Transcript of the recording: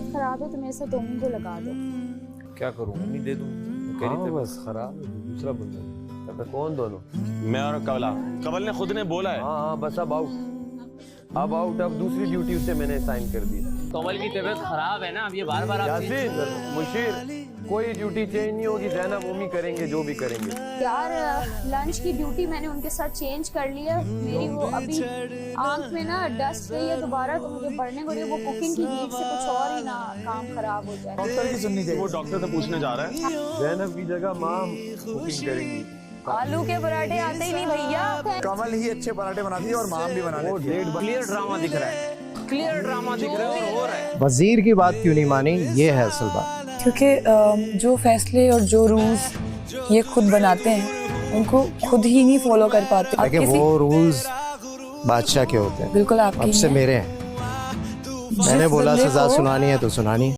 तबीयत खराब है तो मेरे साथ उम्मी को लगा दो। क्या करूँ, मम्मी दे दूँ? कह रही थी बस खराब है, दूसरा बंदा। कौन दोनों? मैं और कवल ने खुद ने बोला है। हाँ बस अब आउट। अब दूसरी ड्यूटी उससे मैंने साइन कर दी। कवल की तबीयत खराब है ना, अब ये बार बार यासीन, मुशीर, कोई ड्यूटी चेंज नहीं होगी। ज़ैनब मम्मी करेंगे जो भी करेंगे। यार लंच की ड्यूटी मैंने उनके साथ चेंज कर लिया। मेरी वो अभी आंख में ना डस्ट गई है दोबारा, तो मुझे पढ़ने को वो कुकिंग की नीड से कुछ और ही ना काम खराब हो जाए। डॉक्टर की सुननी चाहिए। वो डॉक्टर से पूछने जा रहा है। ज़ैनब की जगह माँ कुकिंग करेंगी। आलू के पराठे आते ही नहीं भैया। कमल ही अच्छे पराठे बनाती है और माम भी बना लेती है। क्लियर ड्रामा दिख रहा है, क्लियर ड्रामा दिख रहा है और हो रहा है। वजीर की बात क्यों नहीं मानी, ये है असल बात। क्योंकि जो फैसले और जो रूल्स ये खुद बनाते हैं उनको खुद ही नहीं फॉलो कर पाते। आप लेकिन किसी वो रूल्स बादशाह के होते हैं, बिल्कुल आपके अब से ही हैं। मेरे हैं। मैंने बोला बंदे सजा को- सुनानी है तो सुनानी है।